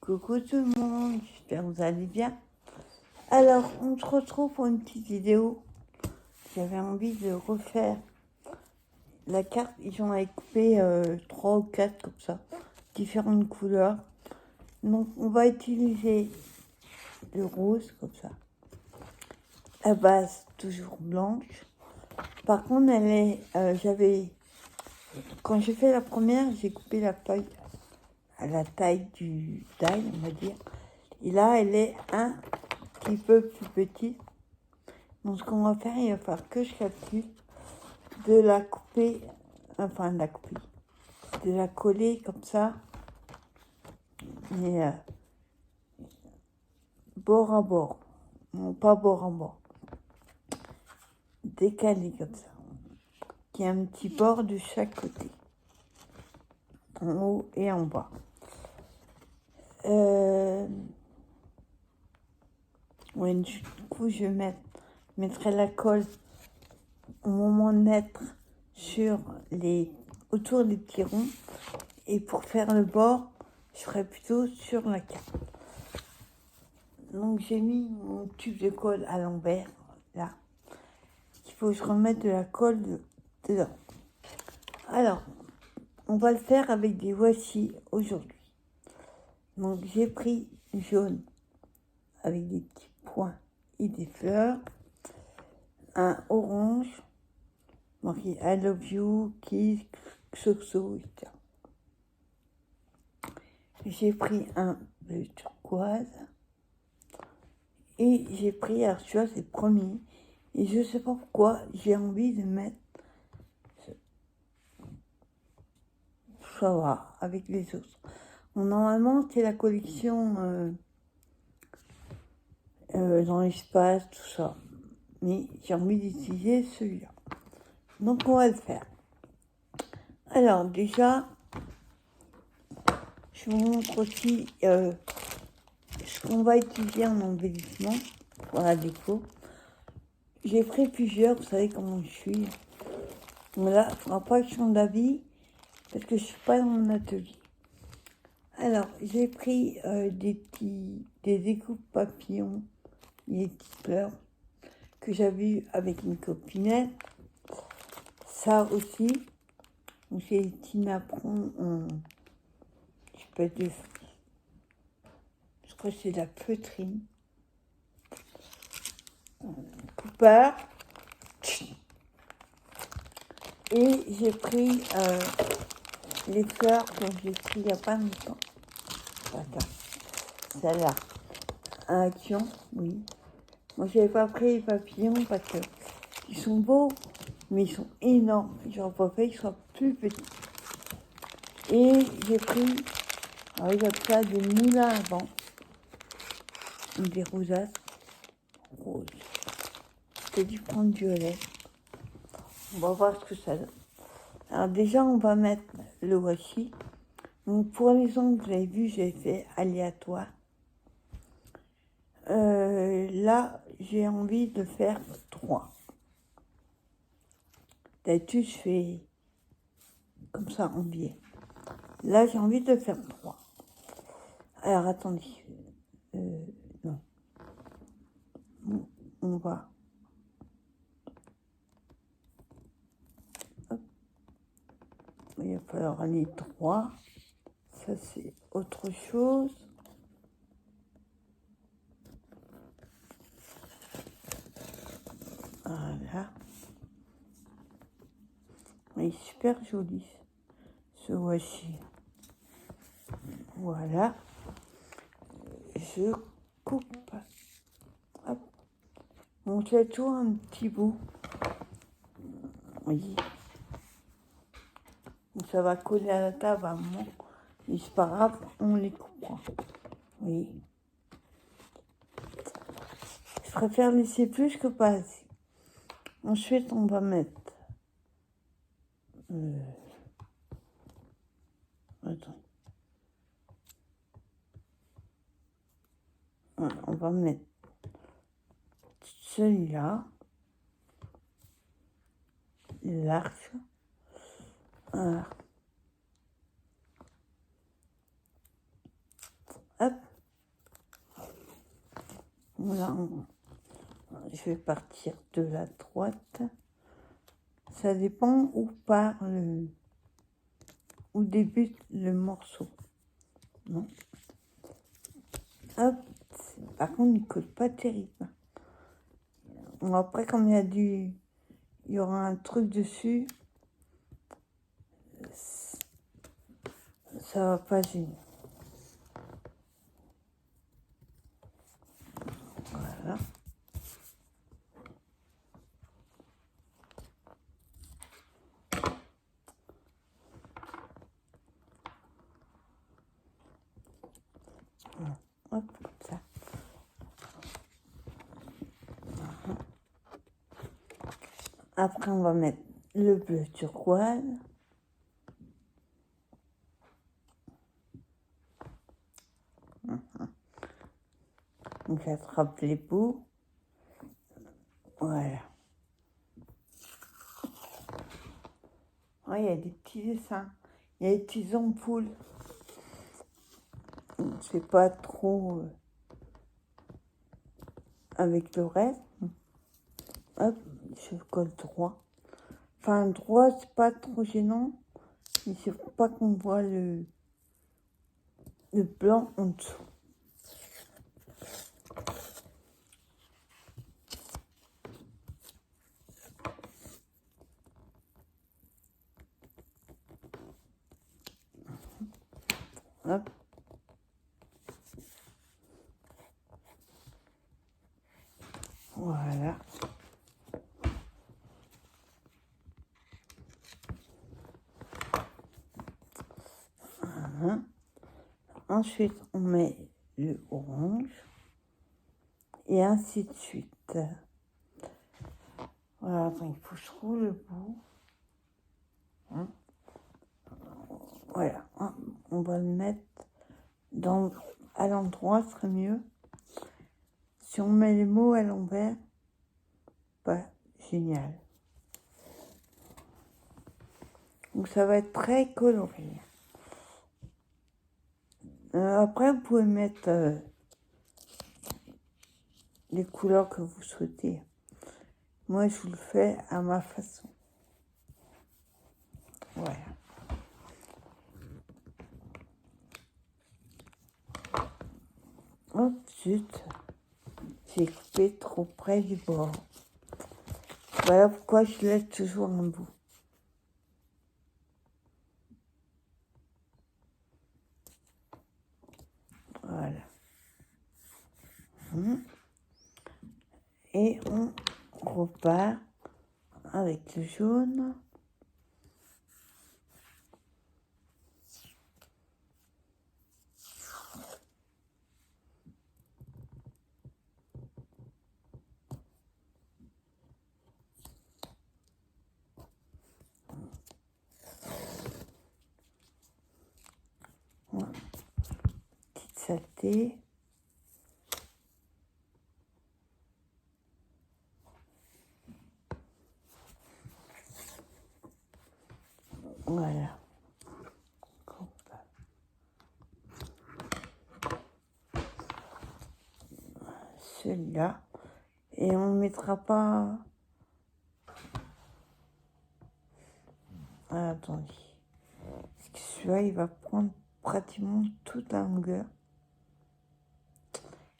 Coucou tout le monde, j'espère que vous allez bien. Alors, on se retrouve pour une petite vidéo. J'avais envie de refaire la carte. J'en ai coupé 3 ou 4 comme ça, différentes couleurs. Donc, on va utiliser le rose comme ça. À base toujours blanche. Par contre, elle est, quand j'ai fait la première, j'ai coupé la feuille à la taille du taille, on va dire. Et là, elle est un petit peu plus petite. Donc, ce qu'on va faire, il va falloir que je calcule de la couper, de la coller comme ça, et bord à bord. Non, pas bord à bord. Décalé comme ça. Qui a un petit bord de chaque côté. En haut et en bas. Ouais, du coup, je mettrai la colle au moment de mettre autour des petits ronds. Et pour faire le bord, je ferai plutôt sur la carte. Donc j'ai mis mon tube de colle à l'envers, là. Il faut que je remette de la colle dedans. Alors, on va le faire avec des washi aujourd'hui. Donc j'ai pris jaune avec des petits points et des fleurs. Un orange, marqué I love you, kiss, xoxo, etc. J'ai pris un bleu turquoise. Et j'ai pris, alors tu vois, c'est le premier. Et je sais pas pourquoi, j'ai envie de mettre ça va, avec les autres. Bon, normalement, c'est la collection dans l'espace, tout ça. Mais j'ai envie d'utiliser celui-là. Donc, on va le faire. Alors, déjà, je vous montre aussi ce qu'on va utiliser en embellissement pour la déco. J'ai pris plusieurs, vous savez comment je suis. Voilà, il ne faudra pas que je change d'avis parce que je ne suis pas dans mon atelier. Alors, j'ai pris des découpes papillons, des petites fleurs que j'avais eu avec une copinette. Ça aussi, j'ai des petits napperons je crois que c'est de la feutrine. Cooper. Et j'ai pris les fleurs que j'ai pris il n'y a pas longtemps. Attends, celle-là. Un action, oui. Moi, je n'avais pas pris les papillons parce qu'ils sont beaux, mais ils sont énormes. J'aurais pas fait qu'ils soient plus petits. Et j'ai pris, comme ça, des moulins à vent. Des rosaces roses. J'ai dû prendre du violet. On va voir ce que ça donne. Alors déjà, on va mettre le washi. Donc pour les ongles, vous avez vu, j'ai fait aléatoire. Là, j'ai envie de faire 3. D'habitude, je fais comme ça en biais. Là, j'ai envie de faire 3. Alors, attendez. Non. On va... Hop. Il va falloir aller 3. Ça, c'est autre chose. Voilà. Il est super joli, ce washi. Voilà. Je coupe. Hop. On fait toujours un petit bout. Oui. Ça va coller à la table à un moment. Mais c'est pas grave, on les coupera. Oui. Je préfère laisser plus que pas assez. Ensuite, on va mettre... Attends. Voilà, on va mettre celui-là. L'arche. Voilà. Hop. Là, je vais partir de la droite. Ça dépend où débute le morceau. Non. Hop. Par contre, il ne colle pas terrible. Bon, après, comme il y aura un truc dessus, ça va pas gêner. Voilà. Hop, comme ça. Après, on va mettre le bleu turquoise. Donc, j'attrape les bouts. Voilà. Il y a des petits dessins. Il y a des petites ampoules. C'est pas trop avec le reste. Hop, je colle droit. Enfin, droit, c'est pas trop gênant. Mais c'est pour pas qu'on voit le blanc en dessous. Hop. Voilà. Voilà. Ensuite, on met le orange. Et ainsi de suite. Voilà, attends, il faut que je trouve le bout. Voilà, on va le mettre à l'endroit, ce serait mieux. Si on met les mots à l'envers, pas génial. Donc ça va être très coloré. Après, vous pouvez mettre les couleurs que vous souhaitez. Moi, je vous le fais à ma façon. Voilà. Oh, zut. J'ai coupé trop près du bord. Voilà pourquoi je laisse toujours un bout. Voilà. Et on repart avec le jaune. Voilà. Petite saleté. Voilà. Celui-là. Et on ne mettra pas... Ah, attendez. Parce que celui-là, il va prendre pratiquement toute la longueur.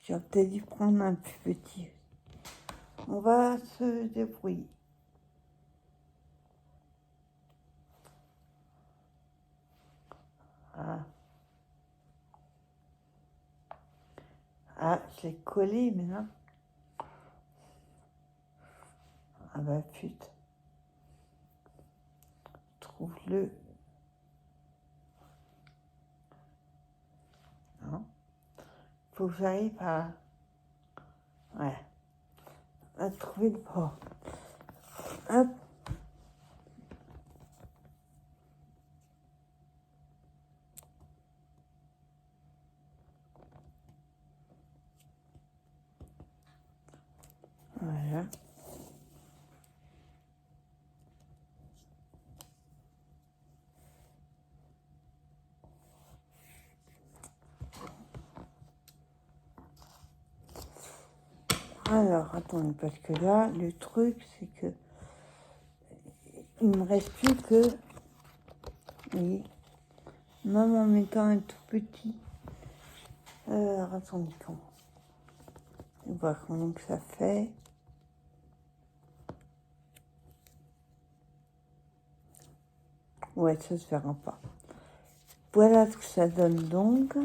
J'aurais peut-être dû prendre un plus petit. On va se débrouiller. Ah, je l'ai collé maintenant. Ah bah putain. Trouve-le. Non. Faut que j'arrive à... Ouais. À trouver le port. Hop. Voilà. Alors, attendez, parce que là, le truc, c'est que il me reste plus que, oui, même en mettant un tout petit. Alors, attendez, comment on va voir comment que ça fait. Ouais, ça se verra pas. Voilà ce que ça donne donc.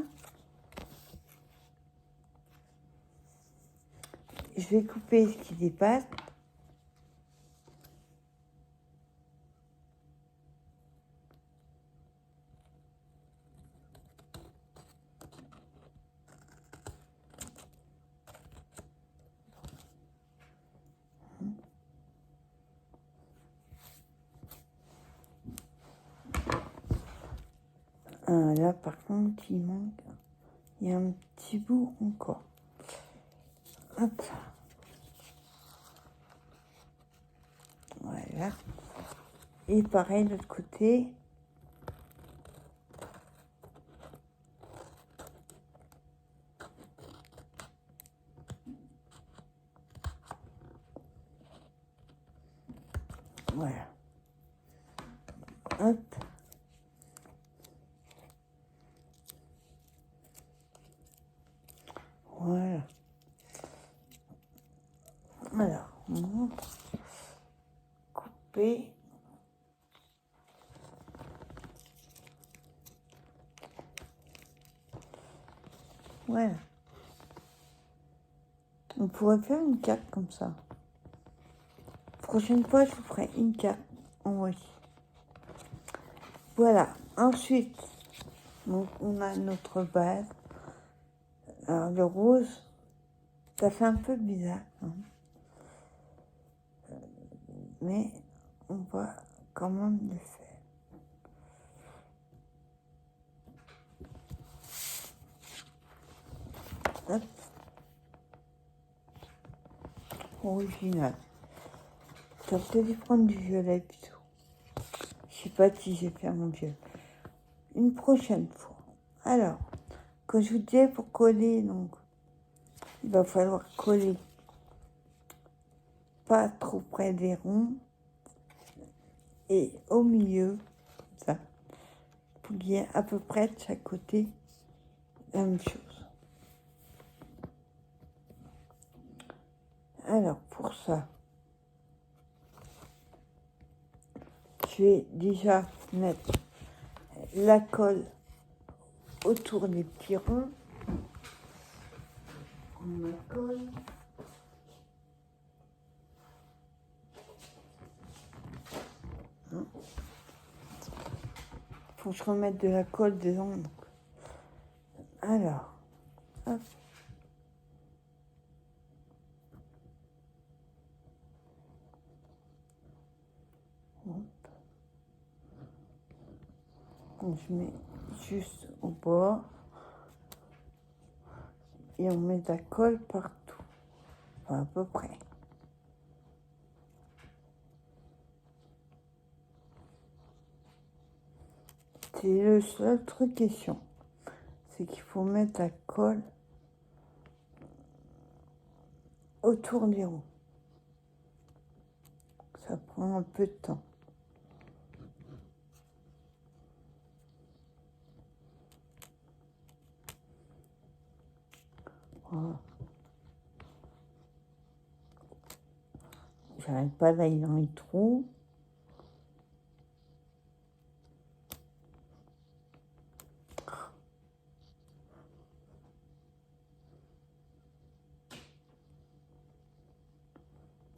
Je vais couper ce qui dépasse. Là, par contre, il manque. Il y a un petit bout encore. Hop. Voilà. Et pareil, de l'autre côté. Voilà. Hop. Voilà. Alors, on montre. Couper. Voilà. On pourrait faire une carte comme ça. Prochaine fois, je vous ferai une carte en voici. Voilà. Ensuite, donc, on a notre base. Alors, le rose, ça fait un peu bizarre. Hein. Mais on va quand même le faire. Hop. Original. Ça peut lui prendre du violet plutôt. Je sais pas si j'ai fait mon violet. Une prochaine fois. Alors, quand je vous disais pour coller, donc, il va falloir coller pas trop près des ronds et au milieu, ça, pour qu'il y ait à peu près de chaque côté la même chose. Alors, pour ça, je vais déjà mettre la colle autour des petits ronds. On la colle. Faut que je remette de la colle dedans. Alors, hop. Donc, je mets juste au bord et on met de la colle partout, enfin, à peu près. C'est le seul truc question, c'est qu'il faut mettre la colle autour des ronds. Ça prend un peu de temps. Voilà. J'arrête pas d'aller dans les trous.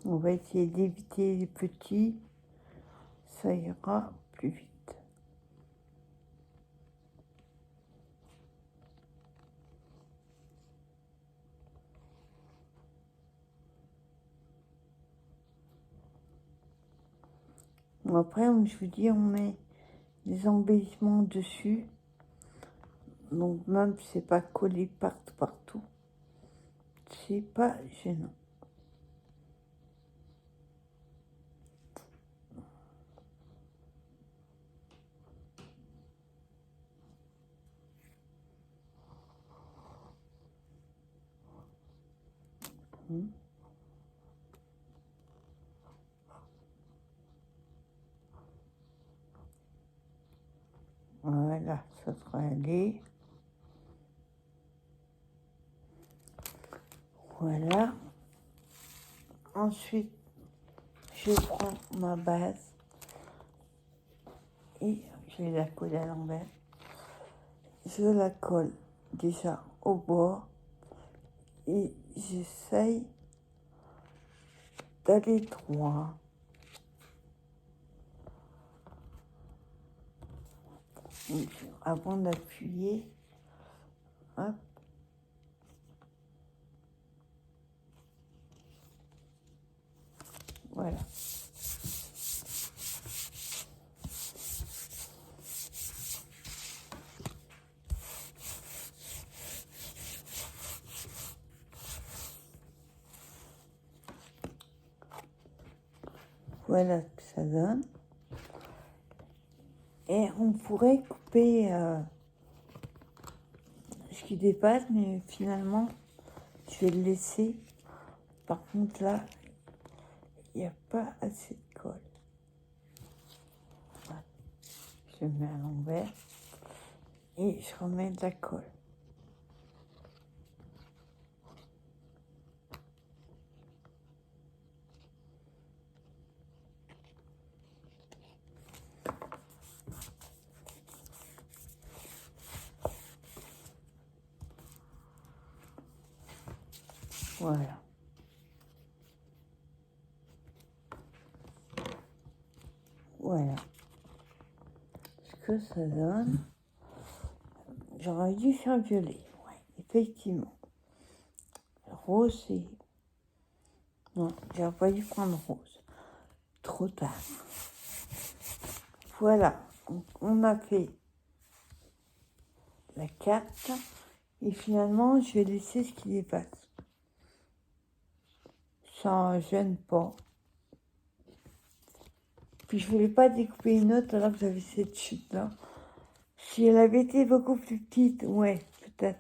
On va essayer d'éviter les petits, ça ira plus vite. Bon, après, comme je vous dis, on met des embellissements dessus. Donc même si c'est pas collé partout, c'est pas gênant. Voilà, ça devrait aller. Voilà. Ensuite, je prends ma base et je la colle à l'envers. Je la colle déjà au bord et j'essaye d'aller droit. Donc, avant d'appuyer, hop. Voilà. Voilà ce que ça donne. Et on pourrait couper ce qui dépasse, mais finalement, je vais le laisser. Par contre, là, il n'y a pas assez de colle. Voilà. Je mets à l'envers et je remets de la colle. Voilà. Voilà. Ce que ça donne, j'aurais dû faire violet. Ouais, effectivement. Rose et... Non, j'aurais pas dû prendre rose. Trop tard. Voilà. Donc, on a fait la carte. Et finalement, je vais laisser ce qui dépasse. Ça ne gêne pas. Puis je voulais pas découper une autre alors que j'avais cette chute-là. Si elle avait été beaucoup plus petite, ouais, peut-être.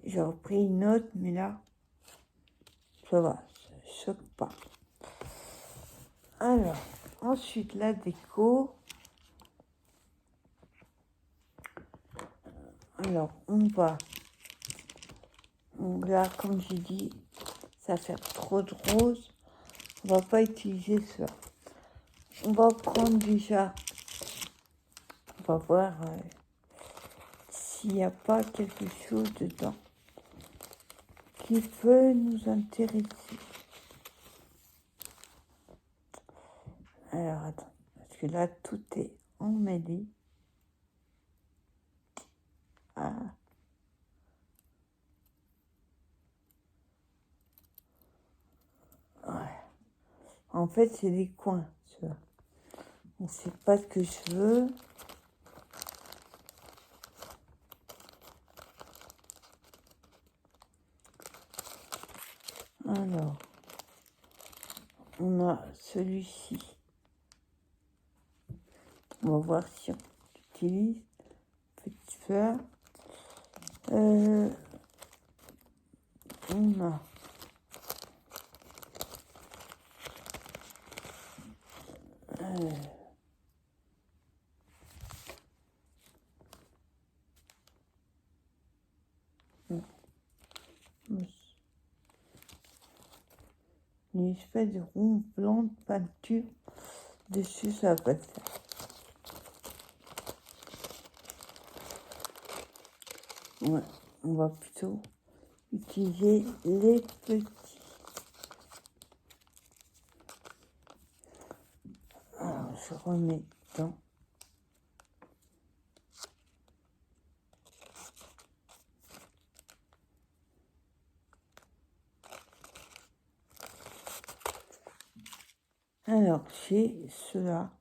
J'aurais pris une autre, mais là, ça va, ça ne choque pas. Alors, ensuite, la déco. Alors, on va... Donc là, comme j'ai dit, ça fait trop de rose. On va pas utiliser ça. On va prendre déjà... On va voir s'il n'y a pas quelque chose dedans qui peut nous intéresser. Alors, attends, parce que là, tout est emmêlé. Ah. Ouais. En fait, c'est des coins, tu vois. On ne sait pas ce que je veux. Alors, on a celui-ci. On va voir si on utilise. Petite fleur. On a une espèce de rond blanc de peinture dessus, ça va pas le faire. Ouais, on va plutôt utiliser les petits. Alors, je remets dedans. Alors, j'ai cela.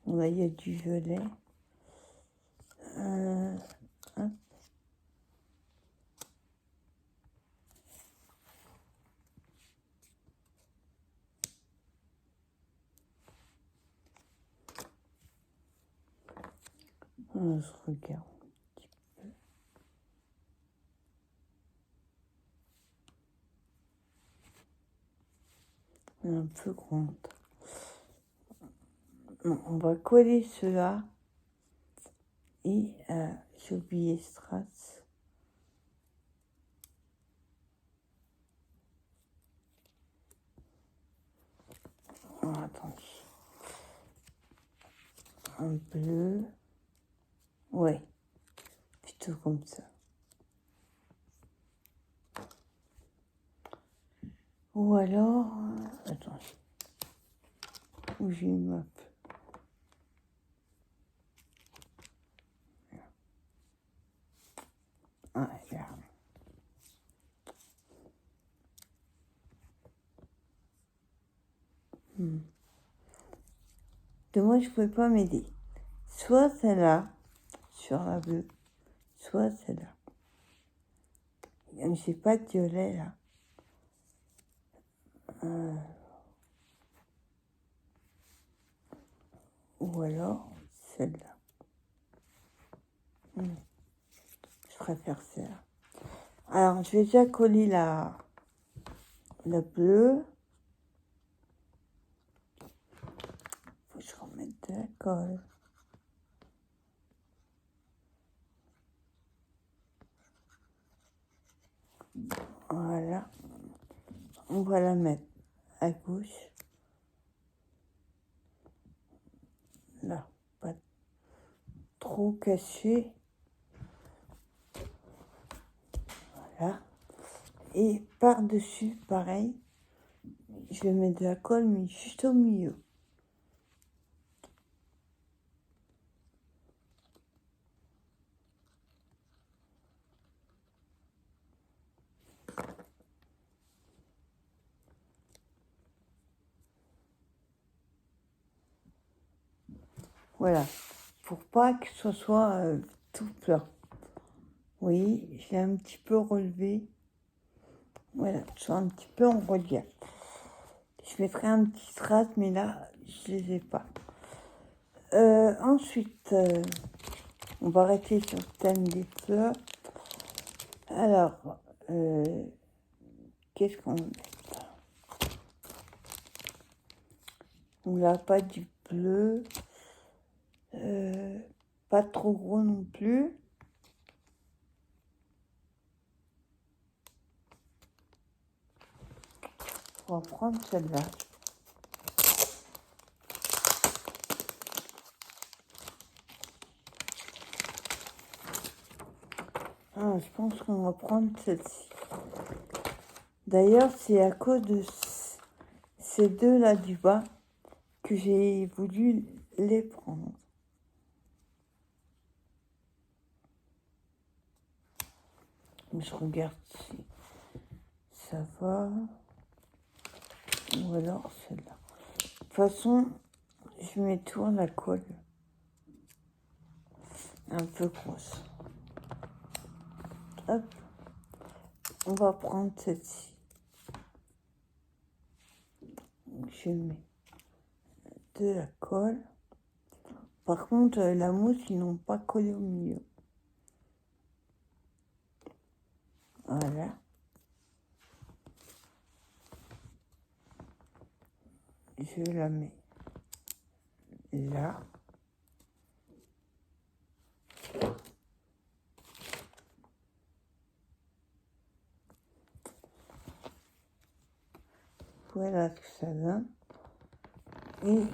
Là, il y a du violet. Hop. Alors, je regarde un petit peu. Elle est un peu grande. On va coller cela Et j'ai oublié Strass. Oh, attendez. Un bleu. Ouais, plutôt comme ça. Ou alors, attendez, où j'ai une map. Ah, regarde. De moi, je ne pouvais pas m'aider. Soit celle-là, sur la bleue, soit celle-là. J'ai pas de violet, là. Ou alors celle-là. Je préfère celle-là. Alors, je vais déjà coller la bleue. Faut que je remette de la colle. Voilà. On va la mettre à gauche. Là, pas trop caché. Voilà. Et par-dessus, pareil, je vais mettre de la colle, mais juste au milieu. Voilà. Pour pas que ce soit tout plat. Oui, je l'ai un petit peu relevé. Voilà, que ce soit un petit peu en relief. Je mettrai un petit strass, mais là, je les ai pas. Ensuite, on va arrêter sur le thème des fleurs. Alors, qu'est-ce qu'on met? On n'a pas du bleu. Pas trop gros non plus. On va prendre celle-là. Ah, je pense qu'on va prendre celle-ci. D'ailleurs, c'est à cause de ces deux-là du bas que j'ai voulu les prendre. Je regarde si ça va. Ou alors celle-là. De toute façon, je mets tout la colle. Un peu grosse. Hop. On va prendre celle-ci. Je mets de la colle. Par contre, la mousse, ils n'ont pas collé au milieu. Voilà. Je la mets là. Voilà ce que ça donne. Et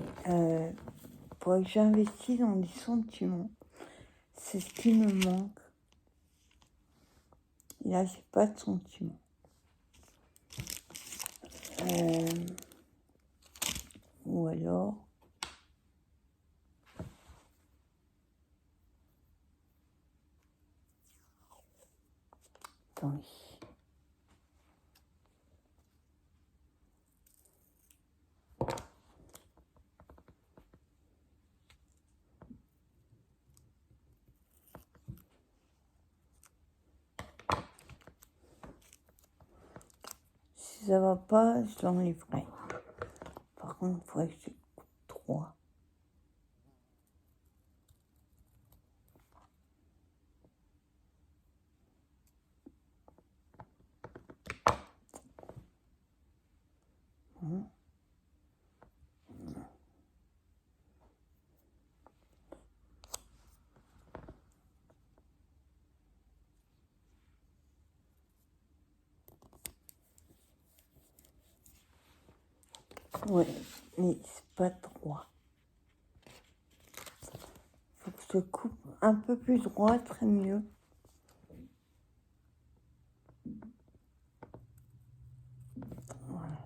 pour que j'investisse dans des sentiments, c'est ce qui me manque. Et là, j'ai pas de sentiments. Ou alors... Attendez. Si ça va pas, je l'enlèverai. Par contre, il faudrait que je coupe 3. Ouais, mais c'est pas droit. Faut que je coupe un peu plus droit, très mieux. Voilà.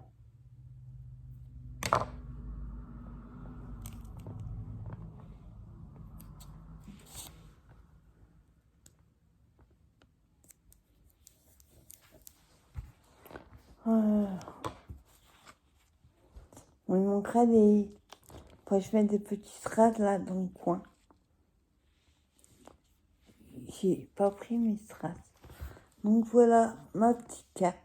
On lui manquera des... Enfin, je mets des petits strass là dans le coin. J'ai pas pris mes strass. Donc voilà ma petite carte.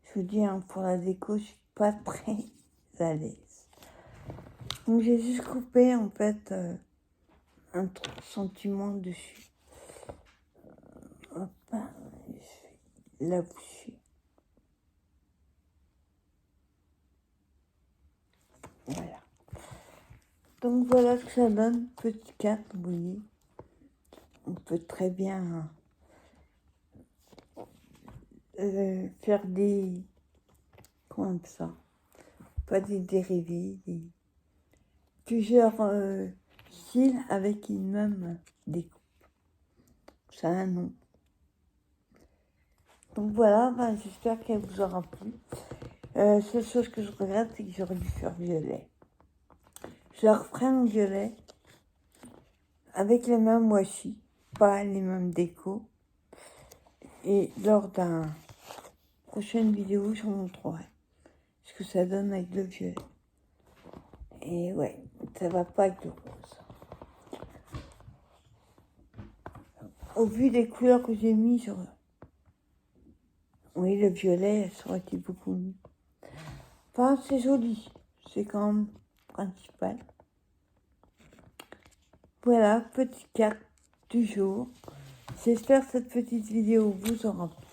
Je vous dis, hein, pour la déco, je suis pas très à l'aise. Donc j'ai juste coupé en fait un sentiment dessus. Hop, je vais la boucher. Voilà. Donc voilà ce que ça donne, petite carte, vous voyez. On peut très bien faire des... Comment on appelle ça? Pas des dérivés, plusieurs styles avec une même découpe. Ça a un nom. Donc voilà, ben, j'espère qu'elle vous aura plu. Seule chose que je regrette, c'est que j'aurais dû faire violet. Je la referai en violet avec les mêmes washi, pas les mêmes décos. Et lors d'une prochaine vidéo, je vous montrerai ce que ça donne avec le violet. Et ouais, ça va pas avec le rose. Au vu des couleurs que j'ai mis, oui, le violet, ça aurait été beaucoup mieux. Enfin, c'est joli. C'est quand même principal. Voilà, petite carte du jour. J'espère que cette petite vidéo vous aura plu.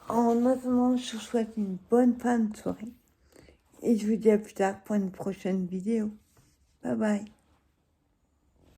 En attendant, je vous souhaite une bonne fin de soirée. Et je vous dis à plus tard pour une prochaine vidéo. Bye bye.